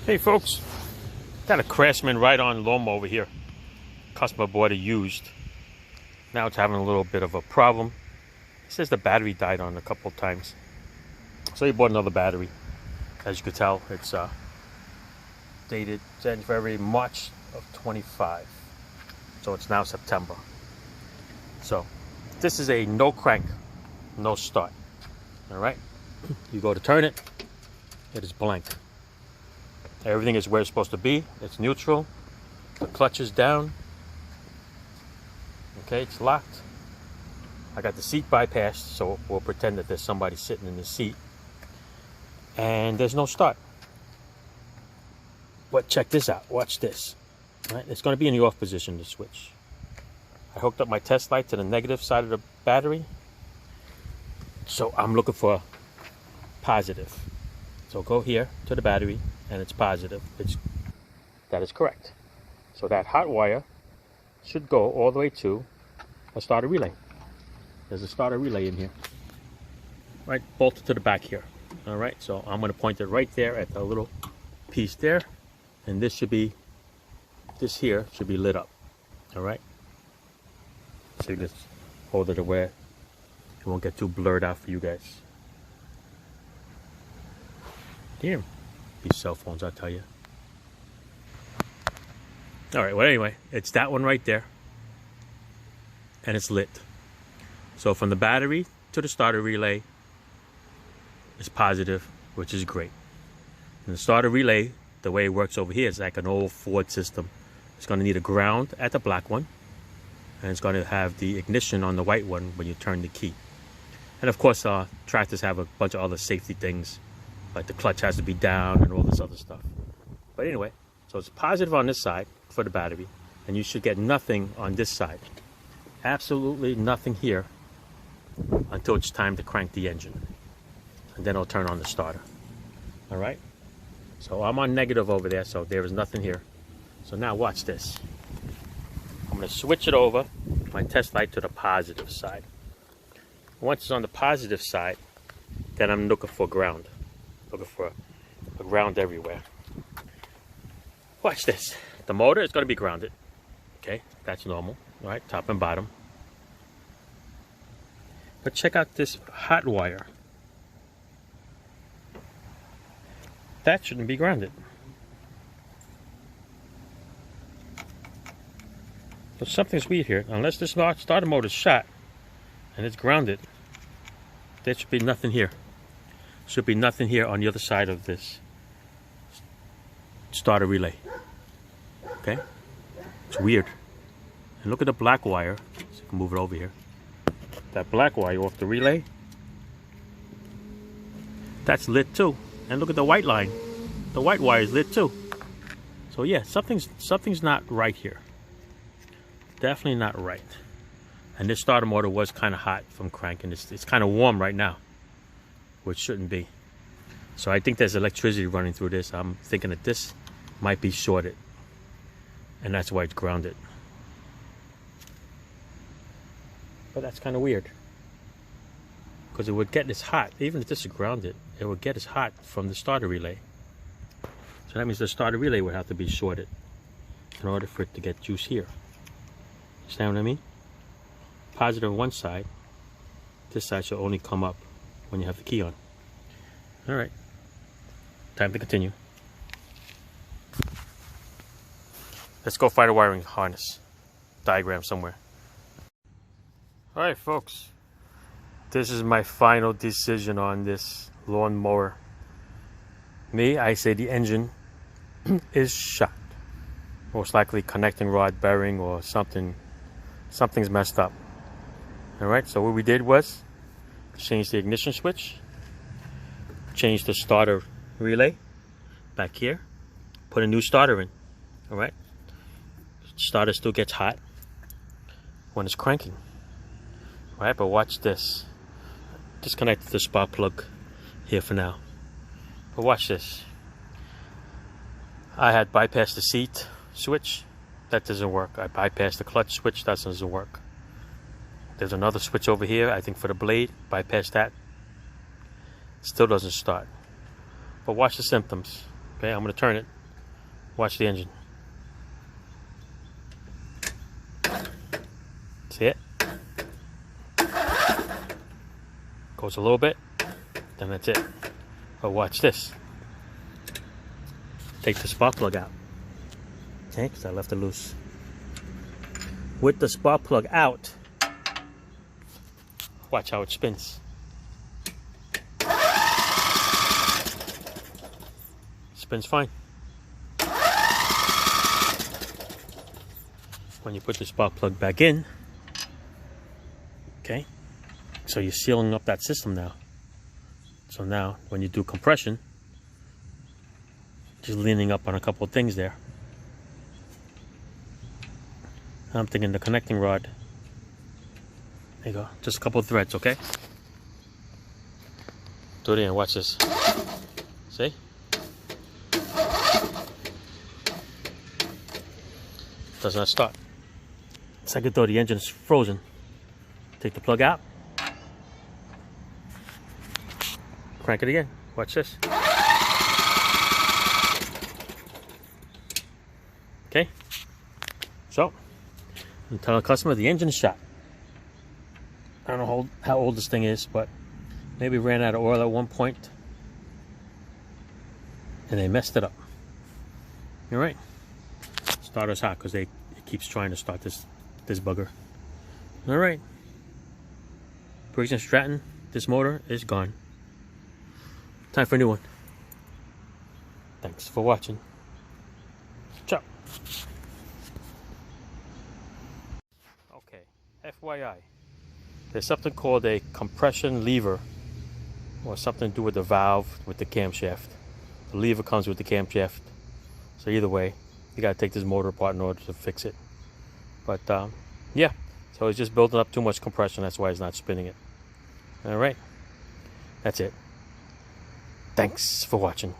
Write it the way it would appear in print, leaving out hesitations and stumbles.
Hey folks, got a Craftsman ride-on lawnmower here. Customer bought it used. Now it's having a little bit of a problem. It says the battery died on a couple of times. So he bought another battery. As you can tell, it's dated January, March of 25. So it's now September. So this is a no crank, no start. All right, you go to turn it, it is blank. Everything is where it's supposed to be. It's neutral. The clutch is down. Okay, it's locked. I got the seat bypassed, so we'll pretend that there's somebody sitting in the seat. And there's no start. But check this out. Watch this. All right, it's going to be in the off position, the switch. I hooked up my test light to the negative side of the battery. So I'm looking for positive. So go here to the battery, and it's positive. That is correct. So that hot wire should go all the way to a starter relay. There's a starter relay in here, right, bolted to the back here. All right, so I'm going to point it right there at the little piece there, and this here should be lit up. All right, so you just hold it away. It won't get too blurred out for you guys. Damn, these cell phones, I'll tell you. All right, well, anyway, it's that one right there, and it's lit. So from the battery to the starter relay is positive, which is great. And the starter relay, the way it works over here, is like an old Ford system. It's going to need a ground at the black one, and it's going to have the ignition on the white one when you turn the key. And of course, tractors have a bunch of other safety things, like the clutch has to be down and all this other stuff. But anyway, so it's positive on this side for the battery, and you should get nothing on this side. Absolutely nothing here until it's time to crank the engine. And then it'll turn on the starter. All right? So I'm on negative over there, so there is nothing here. So now watch this. I'm going to switch it over, my test light, to the positive side. Once it's on the positive side, then I'm looking for ground. Looking for a ground everywhere. Watch this. The motor is going to be grounded. Okay, that's normal. All right, top and bottom. But check out this hot wire. That shouldn't be grounded. So something's weird here. Unless this starter motor is shot and it's grounded, there should be nothing here. Should be nothing here on the other side of this starter relay. Okay? It's weird. And look at the black wire. So you can move it over here. That black wire off the relay, that's lit too. And look at the white line. The white wire is lit too. So yeah, something's not right here. Definitely not right. And this starter motor was kind of hot from cranking. It's kind of warm right now, which shouldn't be. So I think there's electricity running through this. I'm thinking that this might be shorted, and that's why it's grounded. But that's kind of weird, because it would get this hot. Even if this is grounded, it would get as hot from the starter relay. So that means the starter relay would have to be shorted in order for it to get juice here. Understand what I mean? Positive on one side. This side should only come up when you have the key on. All right, time to continue. Let's go find a wiring harness diagram somewhere. All right, folks, this is my final decision on this lawn mower. I say the engine is shot. Most likely connecting rod bearing or something's messed up. All right, so what we did was change the ignition switch, change the starter relay back here, put a new starter in. All right, starter still gets hot when it's cranking. All right, but watch this. Disconnected the spark plug here for now. But watch this. I had bypassed the seat switch. That doesn't work. I bypassed the clutch switch. That doesn't work. There's another switch over here, I think, for the blade. Bypass that. Still doesn't start. But watch the symptoms. Okay, I'm going to turn it. Watch the engine. See it? Goes a little bit, then that's it. But watch this. Take the spark plug out. Okay, because I left it loose. With the spark plug out, watch how it spins. Spins fine. When you put the spark plug back in, okay, so you're sealing up that system now. So now, when you do compression, just leaning up on a couple of things there. I'm thinking the connecting rod. There you go, just a couple of threads, okay? Do it in, watch this. See? Does not start. Second thought, the engine's frozen. Take the plug out. Crank it again. Watch this. Okay. So, I'm telling the customer the engine's shot. I don't know how old this thing is, but maybe ran out of oil at one point and they messed it up. All right. Starter's hot because it keeps trying to start this bugger. All right. Briggs & Stratton, this motor is gone. Time for a new one. Thanks for watching. Ciao. Okay, FYI, there's something called a compression lever, or something to do with the valve with the camshaft. The lever comes with the camshaft, so either way, you gotta take this motor apart in order to fix it. But yeah, so it's just building up too much compression. That's why it's not spinning it. All right, that's it. Thanks for watching.